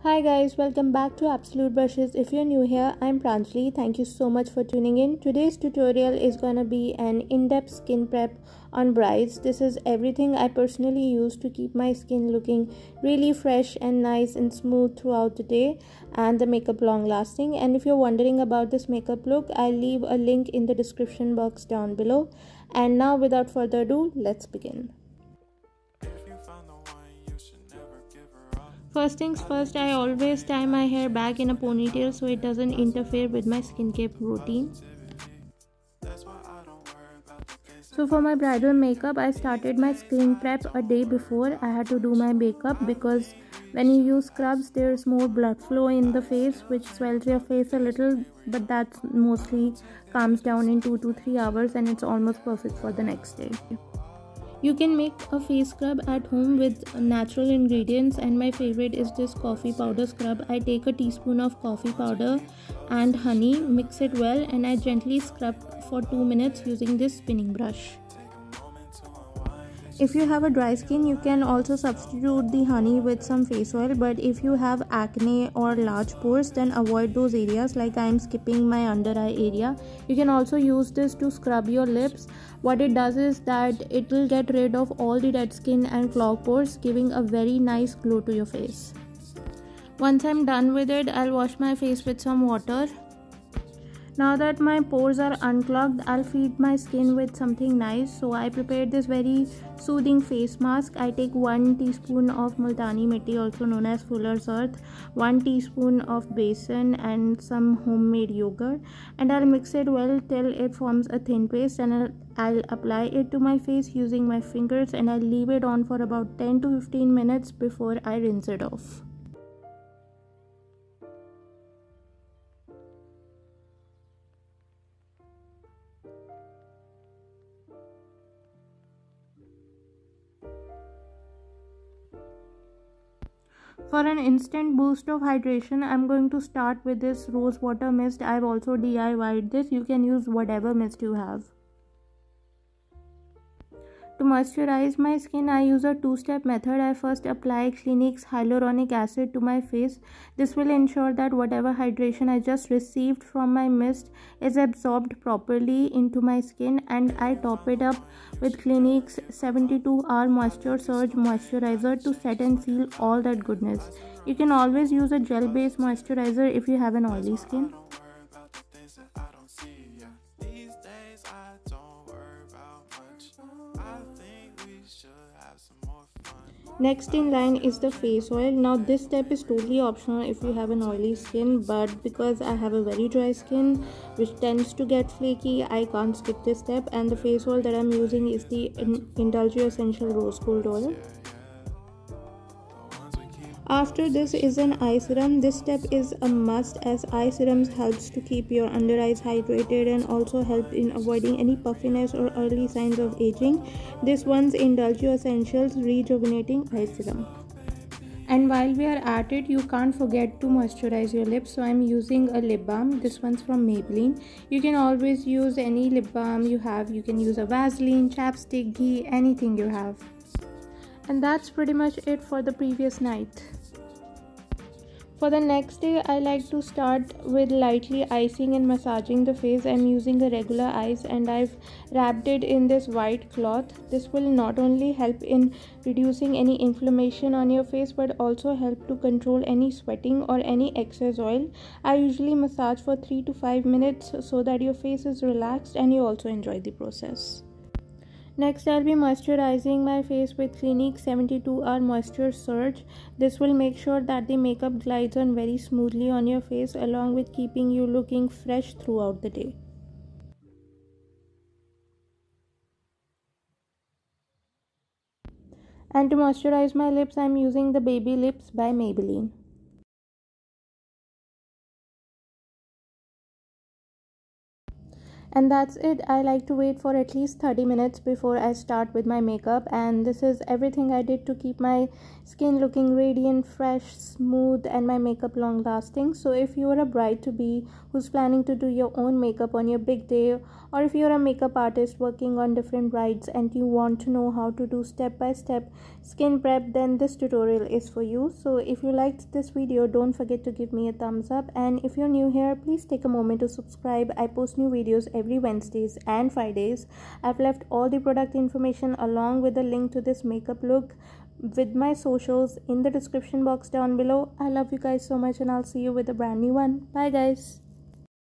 Hi guys, welcome back to Absolute Brushes. If you're new here, I'm Pranjali. Thank you so much for tuning in. Today's tutorial is gonna be an in-depth skin prep on brides. This is everything I personally use to keep my skin looking really fresh and nice and smooth throughout the day and the makeup long lasting. And if you're wondering about this makeup look, I'll leave a link in the description box down below. And now without further ado, let's begin. First things first, I always tie my hair back in a ponytail so it doesn't interfere with my skincare routine. So for my bridal makeup, I started my skin prep a day before I had to do my makeup, because when you use scrubs there's more blood flow in the face which swells your face a little, but that's mostly calms down in 2 to 3 hours and it's almost perfect for the next day. You can make a face scrub at home with natural ingredients, and my favorite is this coffee powder scrub. I take a teaspoon of coffee powder and honey, mix it well, and I gently scrub for 2 minutes using this spinning brush. If you have a dry skin, you can also substitute the honey with some face oil, but if you have acne or large pores, then avoid those areas, like I am skipping my under eye area. You can also use this to scrub your lips. What it does is that it will get rid of all the dead skin and clogged pores, giving a very nice glow to your face. Once I'm done with it, I'll wash my face with some water. Now that my pores are unclogged, I'll feed my skin with something nice. So I prepared this very soothing face mask. I take 1 teaspoon of Multani Mitti, also known as Fuller's Earth, 1 teaspoon of besan and some homemade yogurt, and I'll mix it well till it forms a thin paste, and I'll apply it to my face using my fingers, and I'll leave it on for about 10 to 15 minutes before I rinse it off. For an instant boost of hydration, I'm going to start with this rose water mist. I've also DIY'd this. You can use whatever mist you have. To moisturize my skin, I use a 2-step method. I first apply Clinique's hyaluronic acid to my face. This will ensure that whatever hydration I just received from my mist is absorbed properly into my skin, and I top it up with Clinique's 72-hour Moisture Surge moisturizer to set and seal all that goodness. You can always use a gel-based moisturizer if you have an oily skin. Next in line is the face oil. Now this step is totally optional if you have an oily skin, but because I have a very dry skin which tends to get flaky, I can't skip this step, and the face oil that I'm using is the Indulgio Essential Rose Gold Oil. After this is an eye serum. This step is a must, as eye serums helps to keep your under eyes hydrated and also help in avoiding any puffiness or early signs of aging. This one's Indulgio Essentials Rejuvenating Eye Serum. And while we are at it, you can't forget to moisturize your lips. So I'm using a lip balm. This one's from Maybelline. You can always use any lip balm you have. You can use a Vaseline, chapstick, ghee, anything you have. And that's pretty much it for the previous night. For the next day, I like to start with lightly icing and massaging the face. I'm using a regular ice, and I've wrapped it in this white cloth. This will not only help in reducing any inflammation on your face, but also help to control any sweating or any excess oil. I usually massage for 3 to 5 minutes so that your face is relaxed and you also enjoy the process. Next, I'll be moisturizing my face with Clinique's 72-hour Moisture Surge. This will make sure that the makeup glides on very smoothly on your face, along with keeping you looking fresh throughout the day. And to moisturize my lips, I'm using the Baby Lips by Maybelline. And that's it. I like to wait for at least 30 minutes before I start with my makeup, and this is everything I did to keep my skin looking radiant, fresh, smooth, and my makeup long lasting. So if you are a bride to be who's planning to do your own makeup on your big day, or if you're a makeup artist working on different brides and you want to know how to do step by step skin prep, then this tutorial is for you. So if you liked this video, don't forget to give me a thumbs up, and if you're new here, please take a moment to subscribe. I post new videos every Wednesdays and Fridays. I've left all the product information along with a link to this makeup look with my socials in the description box down below. I love you guys so much, and I'll see you with a brand new one. Bye guys.